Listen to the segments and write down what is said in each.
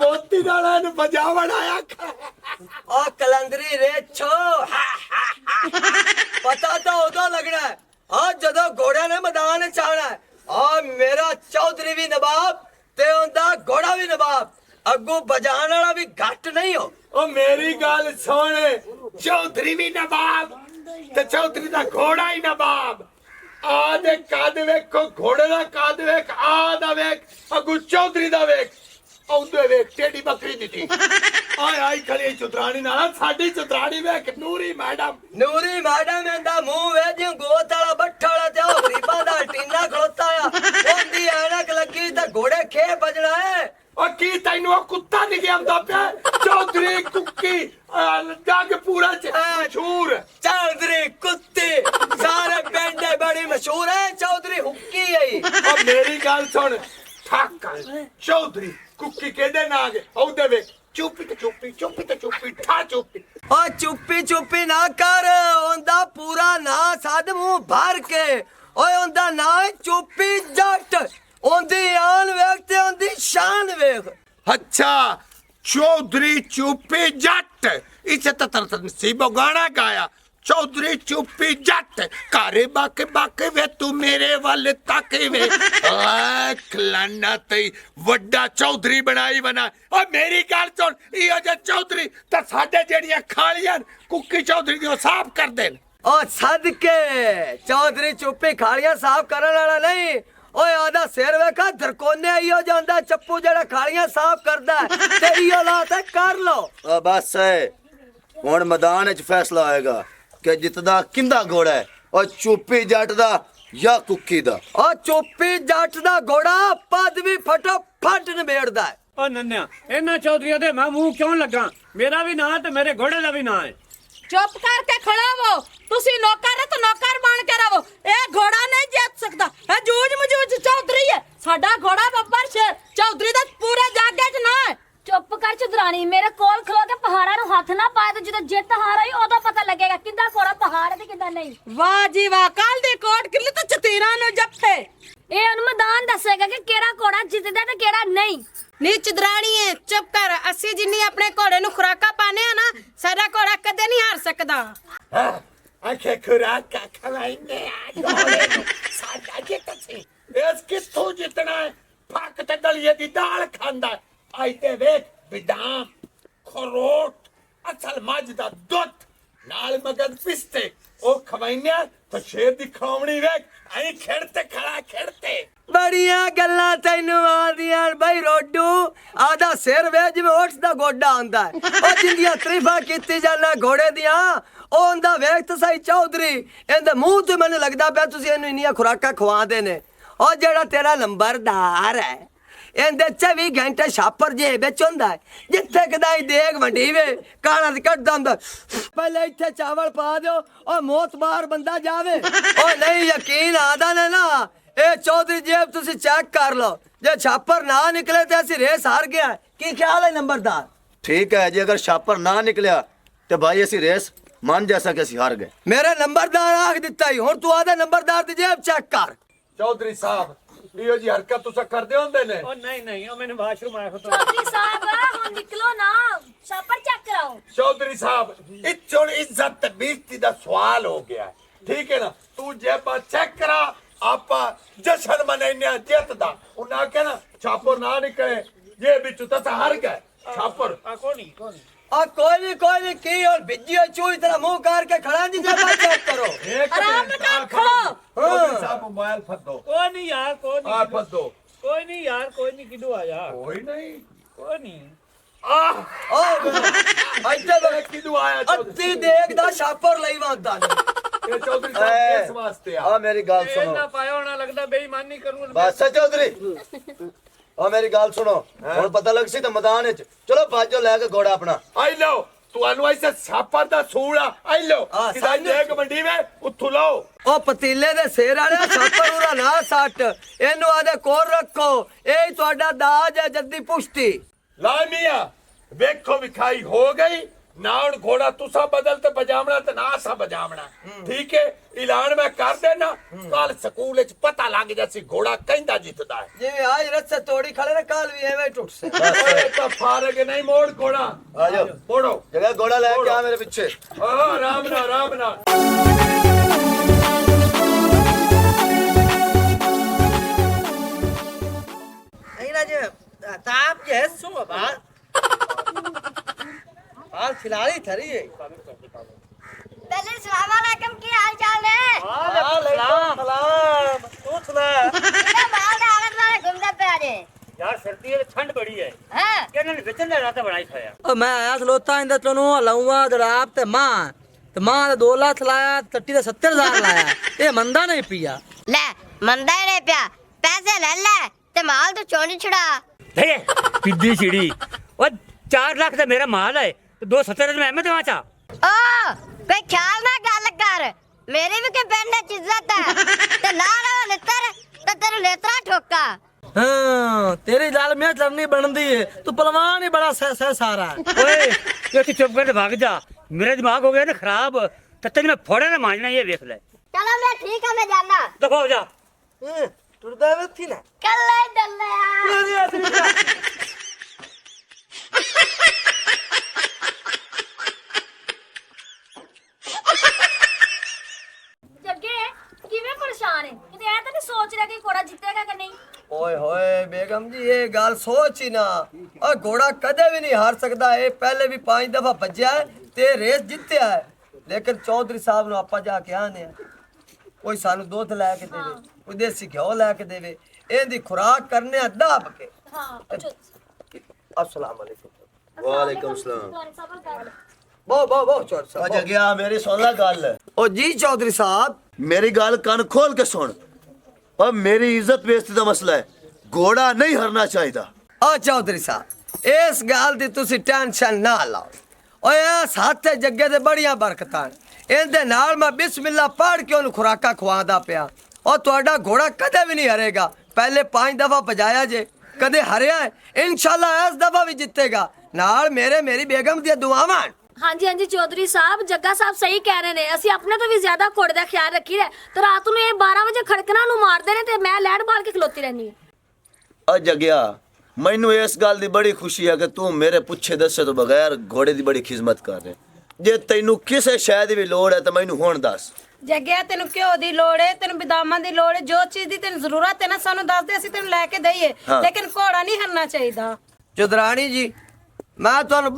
मोती नाला नु बजावण आया ओ कलंदरी रेछो पता तो उदो लगना है जदों घोड़े ने मैदान च आना है मेरा चौधरी भी नवाब ते उनदा घोड़ा भी नवाब अगू बजाने वाला भी घट नहीं हो। ओ मेरी गल सुन, चौधरी भी नवाब ते चौधरी दा घोड़ा ही नवाब। आ दे कद वेखो, घोड़े दा कद वेख, आ दा वेख, अगू चौधरी दा वेख, औंदे वेख टेडी बकरी दी थी। आय आई खड़ी चुतरानी नाल साडी चुतरानी वेख नूरी मैडम एंदा मुंह वे जिं गोत वाला बट्ठा वाला ते ओ गरीबां दा टीना खड़ोता आ ओंदी ऐनक लगी ते घोड़े खे बजना है। और की तैनू कुत्ता नहीं आंदा पे चौधरी कुक्की जग पूरा मशहूर चौधरी कुत्ते सारे पिंड बड़ी मशहूर है चौधरी हुक्की है। और मेरी गल सुन ठक चौधरी कुक्की केदे ना गए औदे वे चुप्पी ठा चुप्पी ओ चुप्पी ना कर ओंदा पूरा ना सद मुंह भर के ओए ओंदा ना है चुप्पी जट ओंदी आन वेख ते ओंदी शान वेख। अच्छा चौधरी चुप्पी जट इसे तर नसीबो गाना गाया चौधरी चुप्पी जट कारे बाके वे तू मेरे वाले ताके वे लाख लाना तई वड्डा चौधरी बनाई बना। और मेरी गल सुन इहो जे चौधरी ते साडे जेड़ियां खालियां कुक्की चौधरी दी साफ कर देन। ओ सदके चौधरी चुप्पी खालियां साफ करन वाला नहीं ओए आदा सिर वेखा धरकोने आइयो जांदा चप्पू जेड़ा खालियां साफ करदा ते इयो लात कर लो। बस है हुण मैदान च फैसला आएगा कि जितदा किंदा घोड़ा है और चुप्पी जट दा या कुक्की दा। ओ चुप्पी जट दा घोड़ा पद भी फटो फट निबेड़दा है। ओ नन्या इन्हां चौधरीਆਂ ਦੇ मैं मुंह क्यों लगा मेरा भी ना ते मेरे घोड़े दा भी ना है। चुप करके खड़ा हो तुसी नौकर है तो नौकर बन के रहो ए घोड़ा नहीं जीत सकता है जूझ मजूझ चौधरी है साडा घोड़ा बब्बर शेर चौधरी दा पूरे जागे च ना है। चुप कर चुदरानी मेरे कोल खलो के पहाड़ा नु हाथ ना पाए तो जदों जित हार आई उदों पता लगेगा किदा कोड़ा पहाड़ ते किदा नहीं। वाह जी वाह कल दी कोट किले तो चतीरा नु जप्फे ए उन मैदान दसेगा कि केड़ा कोड़ा जितदा ते केड़ा नहीं। नी चुदरानी है चुप कर अस्सी जिन्नी अपने घोड़े नु खुराका पाने आ ना साडा घोड़ा कदे नहीं हार सकदा। आखे खुराका खवाइंदे आ घोड़े नु साडा जे कसी इस किथों जितना है फक ते दलिए दी दाल खांदा आइते वेख बिदाम खरोट असल मज दा दुध नाल मगन पिस्ते ओ खवाइने तो शेर दी खवावणी वेख आई खेड़ते खड़ा खेड़ते बड़िया गल्लां तैनू आंदियां भाई रोडू आदा सिर वे जिवें ओठ दा गोडा आंदा है ओ जिंदियां तरीफां कीती जाना घोड़े दियां ओ आंदा वेख तो सही चौधरी इंदे मुंह ते मैनूं लगदा पिया तुसीं इहनूं इन्नियां खुराकां खवांदे ने ओ जेड़ा तेरा नंबरदार है इंदे 24 घंटे छापर जेब विच हुंदा है जिथे कदाई देग वंडी वे काला ते कड्डदा हुंदा पहले इत्थे चावल पा दिओ ओ मोतबार बंदा जावे ओ नहीं यकीन आदा ने ना ए चौधरी जेब तुसी चेक कर लो जे छापर ना निकले ते असी रेस हार गया की ख्याल है नंबरदार। ठीक है जी अगर छापर ना निकलिया तो भाई ऐसी रेस मान जैसा कि असी हार गए। मेरे नंबरदार आख दिता ही हुण तू आदे नंबरदार दी जेब चेक कर। चौधरी साहब इहो जी हरकत तुसा करदे हुंदे ने ओ नहीं ओ मैंने वाशरूम आया तो चौधरी साहब हुन निकलो ना छापर चेक कराओ। चौधरी साहब इत्थों इज्जत बेइज्जती दा सवाल हो गया है ठीक है ना तू जेब चेक करा आपा जश्न मनाइने जित दा उन्हें आख्या ना छापर ना निकले ये बिच तस हार गए छापर कोनी कोई नहीं की और बिज्जी और चूई तरह मुंह कार के खड़ा नहीं जेब चेक करो आराम कर खड़ो चौधरी साहब मोबाइल फट दो कोई नहीं यार कोई नहीं आप फट दो कोई नहीं यार कोई नहीं किदू आया कोई नहीं कोई नहीं ओ आइते वे किदू आया अत्ती देख दा छापर लई वांदा ये चौधरी साहब किस वास्ते आ मेरी गल ए सुनो ना पाया होना लगदा बेईमानी करूं बस है चौधरी मेरी गल सुनो हुण पता लग सी तो मैदान च चलो बाजो लेके घोड़ा अपना आई लो ਤੁਹਾਨੂੰ ऐसे छापर दा सूड़ा आई लो किदा देग मंडी में उठू लो ओ पतीले दे सिर वाले छापर उरा ना सट इनू आदे कोल रखो ए ਤੁਹਾਡਾ दाज है जद्दी पुश्ती ला मियां वेखो विखाई हो गई ना हुण घोड़ा तुसा बदल ते बजावना ते ना असा बजावना ठीक है ऐलान मैं कर देना कल स्कूल च पता लग जासी घोड़ा कहंदा जितदा है जिवें आज रस्से तोड़ी खड़े ना काल भी एवें टुट से ओए तो फारग नहीं मोड़ घोड़ा आ जाओ मोड़ो जगह घोड़ा लेके आ मेरे पीछे आराम ना आराम ना अइना जे ताप जे सु बाल हाल खिलाड़ी थरी है पहले सलाम अलैकुम की हाल चाल है सलाम तू सुना मेरा माल दे आले दुआले घूमदा पे जे यार सर्दी है ठंड बड़ी है हां किन्ने विचन दे रात बनाई खाया ओ मैं आया खलोता इंदा तनु लाऊंगा दराब ते मां ने 2 लाख लाया टट्टी दा 70,000 लाया ये मंदा नहीं पिया ले मंदा ही नहीं पिया पैसे ले ले ते माल तो चोरी छुड़ा हे पिद्दी चिड़ी और 4 लाख ਦਾ ਮੇਰਾ ਮਾਲ ਹੈ ਤੇ 270 ਮੈਂ ਦੇਵਾਂ ਚਾ ओ कोई ख्याल ना गल कर मेरी भी के पिंड च इज्जत है ते ला ला लेतर ते तेरे लेतरा ठोका हां तेरी लाल में चरनी बनदी है तू पहलवान ही बड़ा सह सारा ਓਏ ਤੂੰ ਚੁੱਪ ਕਰ ਭਾਗ ਜਾ ਮੇਰਾ ਦਿਮਾਗ ਹੋ ਗਿਆ ਨਾ ਖਰਾਬ ਤੱਤੇ ਮੈਂ ਫੋੜੇ ਨਾ ਮਾਰਨਾ ਇਹ ਵੇਖ ਲੈ चलो मैं ठीक है मैं जाना ਦਫਾ ਹੋ ਜਾ टुरदा वे थी ना कल्ले डल्ले जग्गे किवें परेशान है किते ऐ तो नहीं सोच रहा कि घोड़ा जीतेगा कि नहीं ओए होए बेगम जी ये गाल सोच ही ना और घोड़ा कदे भी नहीं हार सकता है पहले भी 5 दफा भज्या है ते रेस जितया है लेकिन चौधरी साहब नु आपा जाके आने कोई सानू दूध लेके देवे कोई देसी घ्यो लेके देवे एंदी खुराक करने दब के हां अस्सलाम वालेकुम वालेकुम सलाम बो चौधरी आ साहब जगह मेरी सुन ला गल ओ जी चौधरी साहब मेरी गल कान खोल के सुन और मेरी इज्जत बेइज्जती का मसला है घोड़ा नहीं हरना चाहिए आ चौधरी साहब इस गल दी तुसी टेंशन ना लाओ ओए इस हत्थ जग्गे ते बड़ियां बरकतां इहदे नाल मैं बिस्मिल्लाह पढ़ के उन्हें खुराका खवादा पिया और ਤੁਹਾਡਾ घोड़ा कदे भी नहीं हरेगा पहले 5 दफा बजाया जे कदे हरिया है इंशाल्लाह इस दफा भी जीतेगा नाल मेरी बेगम दी दुआवां हाँ जी चौधरी साहब जग्गा साहब सही कह रहे ने ਅਸੀਂ ਆਪਣੇ ਤੋਂ ਵੀ ਜ਼ਿਆਦਾ ਘੋੜੇ ਦਾ ਖਿਆਲ ਰੱਖੀ ਦਾ ਤੇ ਰਾਤ ਨੂੰ ਇਹ 12 ਵਜੇ ਖੜਕਣਾ ਨੂੰ ਮਾਰਦੇ ਨੇ ਤੇ ਮੈਂ ਲੈਟ ਬਾਲ ਕੇ ਖਲੋਤੀ ਰਹਿੰਦੀ ਹਾਂ आ जगह मैनू इस गल की बड़ी खुशी है कि तू मेरे पुछे दसे तो बगैर घोड़े की बड़ी खिदमत कर रहे जे तैनू किसी शय की भी लोड़ है तो मैनू हुण दस ਜੱਗਿਆ ਤੈਨੂੰ ਘਿਓ ਦੀ ਲੋੜ ਹੈ ਤੈਨੂੰ ਬਦਾਮਾਂ ਦੀ ਲੋੜ ਹੈ ਜੋ ਚੀਜ਼ ਦੀ ਤੈਨੂੰ ਜ਼ਰੂਰਤ ਹੈ ਨਾ ਸਾਨੂੰ ਦੱਸ ਦੇ ਅਸੀਂ ਤੈਨੂੰ ਲੈ ਕੇ ਦਈਏ ਹਾਂ। ਲੇਕਿਨ ਘੋੜਾ ਨਹੀਂ ਹਰਨਾ ਚਾਹੀਦਾ चौधरानी जी मैं तुहानू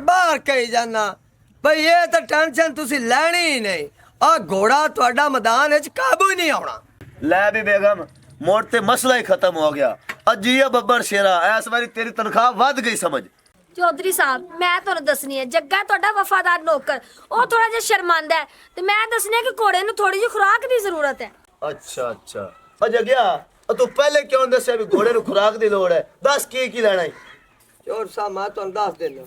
बार कही जाना भाई ये तो टेंशन तुसी लैनी ही नहीं आ घोड़ा ਤੁਹਾਡਾ मैदान विच काबू ही नहीं आउणा लै भी बेगम मोड़ ते मसला ही खत्म हो गया अजीया बब्बर शेरा इस बारी तेरी तनख्वाह वध गई समझ ਚੌਧਰੀ ਸਾਹਿਬ ਮੈਂ ਤੁਹਾਨੂੰ ਦੱਸਣੀ ਹੈ ਜੱਗਾ ਤੁਹਾਡਾ ਵਫਾਦਾਰ ਨੌਕਰ ਉਹ ਥੋੜਾ ਜਿਹਾ ਸ਼ਰਮਾਂਦਾ ਹੈ ਤੇ ਮੈਂ ਦੱਸਣੀ ਹੈ ਕਿ ਘੋੜੇ ਨੂੰ ਥੋੜੀ ਜਿਹੀ ਖੁਰਾਕ ਦੀ ਜ਼ਰੂਰਤ ਹੈ अच्छा अच्छा अज गया तू पहले क्यों दसिया भी घोड़े नु खुराक दी लोड़ है दस की लेना है चोर साहब मैं ਤੁਹਾਨੂੰ ਦੱਸ ਦੇਣਾ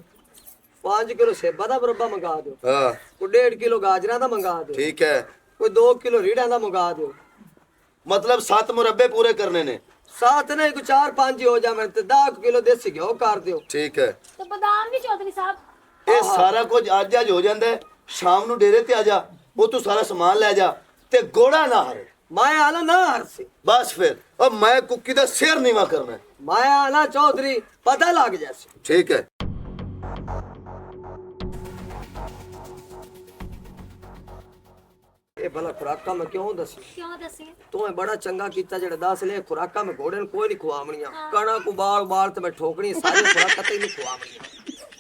5 किलो सेबा ਦਾ ਮੁਰੱਬਾ ਮੰਗਾ ਦਿਓ हां ਕੋਈ 1.5 किलो ਗਾਜਰਾਂ ਦਾ ਮੰਗਾ ਦਿਓ ठीक है ਕੋਈ 2 किलो ਰੀੜਾਂ ਦਾ ਮੰਗਾ ਦਿਓ मतलब 7 मुरब्बे पूरे करने ने साथ नहीं कोई 4-5 ही हो जावे ते 10 किलो देसी घिओ कर दियो ठीक है ਤੇ ਬਦਾਮ ਵੀ ਚੌਧਰੀ ਸਾਹਿਬ ਇਹ ਸਾਰਾ ਕੁਝ ਅੱਜ ਹੋ ਜਾਂਦਾ ਹੈ ਸ਼ਾਮ ਨੂੰ ਡੇਰੇ ਤੇ ਆ ਜਾ ਉਹ ਤੂੰ ਸਾਰਾ ਸਮਾਨ ਲੈ ਜਾ ਤੇ ਗੋੜਾ ਨਾ ਹਰੇ माया आला ना हरसी बस फिर अब मैं कुक्की का सिर नीवा करना है माया आला चौधरी पता लग जैसे ठीक है ये भला खुराका में क्यों दसी ਕਿਉਂ ਦੱਸੀਏ तू बड़ा चंगा कीता जेड़ा दस ले खुराका में घोड़े ने कोई नहीं खुआवणियां कणा को बाल बाल ते मैं ठोकनी सारी खुराका ते नहीं खुआवणियां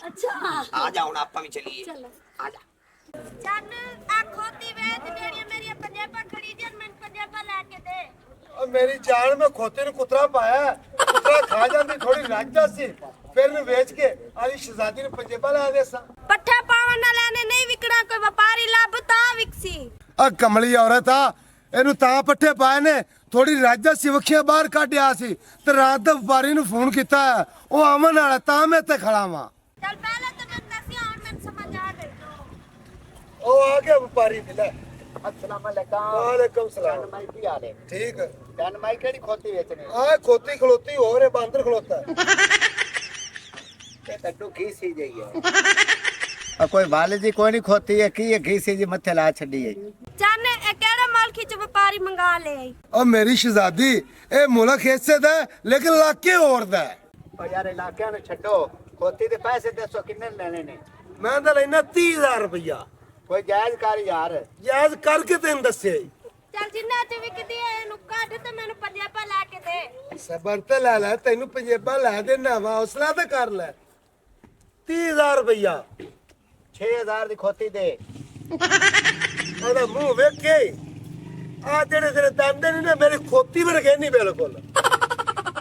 ਅੱਛਾ आ जा हुन आपा भी चलिए ਚਲੋ आ जा ਚੰਨ ਆ ਖੋਤੀ ਵੇਚ ਜਿਹੜੀਆਂ ਮੇਰੀਆਂ ਪੰਜੇਬਾਂ ਖੜੀ ਦੀਆਂ ਮੈਨੂੰ ਪੰਜੇਬਾਂ ਲੈ ਕੇ ਦੇ और मेरी जान में खोते ने कुतरा पाया कुतरा खा जाती थोड़ी राजदा सी फिर ने बेच के आली शहजादी ने पंजेबा ला दे सा ਪੱਠੇ ਪਾਵਣ ਵਾਲਿਆਂ ਨੇ ਨਹੀਂ ਵਿਕਣਾ ਕੋਈ ਵਪਾਰੀ ਲੱਭ ਤਾਂ ਵਿਕਸੀ आ कमली औरत आ ਇਹਨੂੰ ਤਾਂ ਪੱਠੇ ਪਾਏ ਨੇ ਥੋੜੀ ਰਾਜਦਾ ਸੀ ਵਖੀਆਂ ਬਾਹਰ ਕੱਢਿਆ ਸੀ ਤੇ ਰਾਤ ਦਾ ਵਪਾਰੀ ਨੂੰ ਫੋਨ ਕੀਤਾ ਉਹ ਆਮਨ ਵਾਲਾ ਤਾਂ ਮੈਂ ਤੇ ਖੜਾ ਵਾਂ ਚੱਲ ਪਹਿਲਾਂ ਤਾਂ ਮੈਂ ਦੱਸਿਆ ਹੁਣ ਮੈਨੂੰ ਸਮਝ ਆ ਗਈ ਉਹ ਆ ਗਿਆ ਵਪਾਰੀ ਮਿਲੇ अस्सलाम वालेकुम वालेकुम सलाम भाई की हाल है ठीक डन माई केड़ी खोती बेचने आ खोती खलोती हो रे बांदर खलोता ते कड्डू की सी जाइए और कोई वाले जी कोई नहीं खोती है की घी से जी मथे ला छड़ी है जाने ए केड़ा माल खिच व्यापारी मंगा ले आई ओ मेरी शहजादी ए मुल्क ऐसे दा है, लेकिन इलाके और दा है। और यार इलाके ने छड्डो खोती दे पैसे दसो किन्ने लेने ने मैं तो लेना 30,000 रुपया कोई जायज कर यार जायज करके तेन दसे चल जिन्ना च विकदी है नु काट ते मैनू पंजाबा ला के दे सबर ते लै लै तेनू पंजेबा लै देना वा हौसला ते कर ले 30,000 रुपया 6000 दी खोती दे ਉਹਦਾ ਮੂੰਹ ਵੇਖੇ ਆ ਜਿਹੜੇ ਤੇਰੇ ਦੰਦ ਨੇ ਨਾ ਮੇਰੀ ਖੋਤੀ ਵੀ ਰਖੇ ਨਹੀਂ ਬਿਲਕੁਲ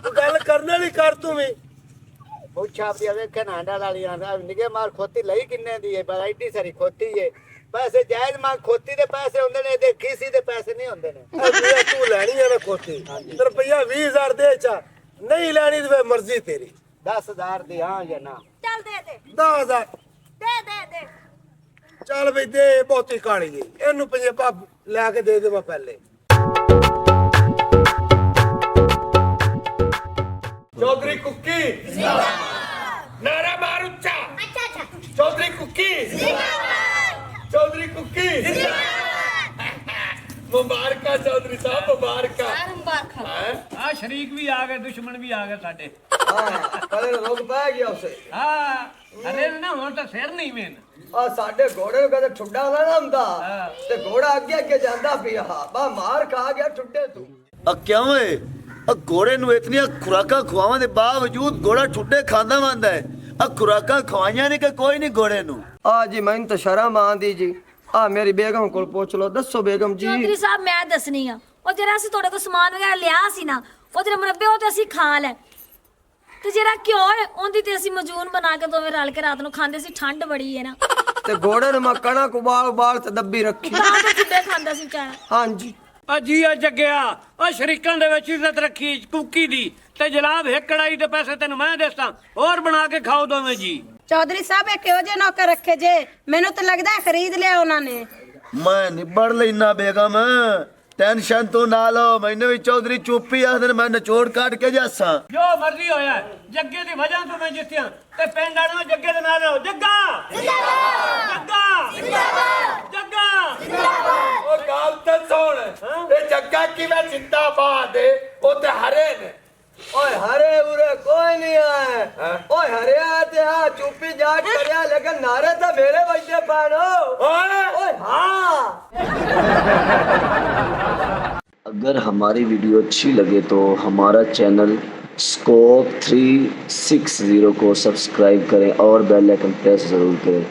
ਤੂੰ ਗੱਲ ਕਰਨ ਵਾਲੀ ਕਰ ਤੂੰ ਵੀ पूछा आप वेखे नांडा वाली निगे मार खोती लई किन्ने दी है पर एडी सारी खोती है पैसे जायज मार खोती दे पैसे होंदे ने ते किसी दे पैसे नहीं होंदे ने ਇਹ ਤੂੰ ਲੈਣੀ ਹੈ ਨਾ ਖੋਤੀ ਤੇ ਰੁਪਈਆ 20,000 ਦੇ ਚਾ ਨਹੀਂ ਲੈਣੀ ਤੇ ਫਿਰ ਮਰਜ਼ੀ ਤੇਰੀ 10,000 दी हां या ना चल दे दे 10,000 दे दे दे ਚੱਲ ਬਈ ਦੇ ਬਹੁਤੀ ਕਾਲੀ ਗਈ ਇਹਨੂੰ ਪੰਜੇਬਾ ਲੈ ਕੇ ਦੇ ਦੇਵਾਂ ਪਹਿਲੇ ਚੌਧਰੀ ਕੁੱਕੀ ਜਿੰਦਾਬਾਦ ਨਾਰਾ ਮਾਰ ਉੱਚਾ अच्छा अच्छा ਚੌਧਰੀ ਕੁੱਕੀ जिंदाबाद ਚੌਧਰੀ ਕੁੱਕੀ ਮੁਬਾਰਕਾਂ ਚੌਧਰੀ ਸਾਹਿਬ ਮੁਬਾਰਕਾਂ ਆ ਸ਼ਰੀਕ ਵੀ ਆ ਗਏ ਦੁਸ਼ਮਣ ਵੀ ਆ ਗਏ ਸਾਡੇ ਹਾਂ ਕਲੇ ਰੋਗ ਪੈ ਗਿਆ ਉਸੇ ਹਾਂ ਅਰੇ ਨਾ ਹੁਣ ਤਾਂ ਸਿਰ ਨਹੀਂ ਮੇਨ ਆ ਸਾਡੇ ਘੋੜੇ ਨੂੰ ਕਦੇ ਠੁੱਡਾ ਨਾ ਹੁੰਦਾ ਤੇ ਘੋੜਾ ਅੱਗੇ ਅੱਗੇ ਜਾਂਦਾ ਪਿਆ ਬਾ ਮਾਰ ਖਾ ਗਿਆ ਠੁੱਡੇ ਤੂੰ ਆ ਕਿਉਂ ਏ ਆ ਘੋੜੇ ਨੂੰ ਇਤਨੀਆਂ ਖੁਰਾਕਾਂ ਖਵਾਉਣ ਦੇ ਬਾਵਜੂਦ ਘੋੜਾ ਠੁੱਡੇ ਖਾਂਦਾ ਮੰਦਾ ਹੈ ਆ ਖੁਰਾਕਾਂ ਖਵਾਈਆਂ ਨੇ ਕਿ ਕੋਈ ਨਹੀਂ ਘੋੜੇ ਨੂੰ ਆ ਜੀ ਮੈਨੂੰ ਤਾਂ ਸ਼ਰਮ ਆਂਦੀ ਜੀ ਆ ਮੇਰੀ ਬੇਗਮ ਕੋਲ ਪੁੱਛ ਲਓ ਦੱਸੋ ਬੇਗਮ ਜੀ ਚੌਧਰੀ ਸਾਹਿਬ ਮੈਂ ਦੱਸਣੀ ਆ ਉਹ ਜਿਹੜਾ ਅਸੀਂ ਤੁਹਾਡੇ ਕੋਲ ਸਮਾਨ ਵਗੈਰਾ ਲਿਆ ਸੀ ਨਾ ਉਹ ਜਿਹੜੇ ਮੁਰੱਬੇ ਉਹ ਤੇ ਅਸੀਂ ਖਾ ਲੈ ਤੇ ਜਿਹੜਾ ਘਿਓ ਹੈ ਉਹਦੀ ਤੇ ਅਸੀਂ ਮਜੂਨ ਬਣਾ ਕੇ ਦੋਵੇਂ ਰਲ ਕੇ ਰਾਤ ਨੂੰ ਖਾਂਦੇ ਸੀ ਠੰਡ ਬੜੀ ਹੈ ਨਾ ਤੇ ਘੋੜੇ ਨੂੰ ਮੈਂ ਕਣਕ ਉਬਾਲ ਤੇ ਦੱਬੀ ਰੱਖੀ ਤਾਂ ਤਾਂ ਠੁੱਡੇ ਖਾਂਦਾ ਸੀ ਵਿਚਾਰਾ ਹਾਂਜੀ ਆ ਜੀ ਆ ਜੱਗਿਆ ਆ ਸ਼ਰੀਕਾਂ ਦੇ ਵਿੱਚ ਇੱਜ਼ਤ ਰੱਖੀ ਕੁੱਕੀ ਦੀ ਤੇ ਜਨਾਬ ਇੱਕ ਕੜਾਈ ਦੇ ਪੈਸੇ ਤੈਨੂੰ ਮੈਂ ਦੇਸਾਂ ਹੋਰ ਬਣਾ ਕੇ ਖਾਓ ਦੋਵੇਂ ਜੀ चौधरी साहब एक किहो जे नौकर रखे जे मैनू तो लगदा है खरीद लिया उन्होंने ਮੈਂ ਨਿਬੜ ਲੈਣਾ ਬੇਗਮ ਟੈਨਸ਼ਨ ਤੂੰ ਨਾ ਲਓ ਮੈਨੂੰ ਵੀ ਚੌਧਰੀ ਚੁੱਪੀ ਆਖਦੇ ਨੇ ਮੈਂ ਨਿਚੋੜ ਕੱਢ ਕੇ ਜਾਸਾਂ ਜੋ ਮਰਜ਼ੀ ਹੋਇਆ ਜੱਗੇ ਦੀ ਵਜ੍ਹਾ ਤੋਂ ਮੈਂ ਜਿੱਤਿਆ ਤੇ ਪਿੰਡ ਵਾਲਿਆਂ ਨੂੰ ਜੱਗੇ ਦੇ ਨਾਲ ਰਹੋ ਜੱਗਾ ਜਿੰਦਾਬਾਦ ਜੱਗਾ ਜੱਗਾ ਜਿੰਦਾਬਾਦ ਉਹ ਗੱਲ ਤਾਂ ਸੁਣ ਇਹ ਜੱਗਾ ਕਿਵੇਂ ਜਿੰਦਾਬਾਦ ਏ ਉਹ ਤੇ ਹਰੇ ਨੇ ਓਏ ਹਰੇ ਉਰੇ ਕੋਈ ਨਹੀਂ ਆਏ ਓਏ ਹਰਿਆ ਤੇ ਆ ਚੁੱਪੀ ਜਾਟ ਕਰਿਆ ਲੇਕਿਨ ਨਾਰੇ ਤਾਂ ਮੇਰੇ ਵੱਜਦੇ ਪੈਣੋ ਓਏ हाँ अगर हमारी वीडियो अच्छी लगे तो हमारा चैनल स्कोप 360 को सब्सक्राइब करें और बेल आइकन प्रेस ज़रूर करें।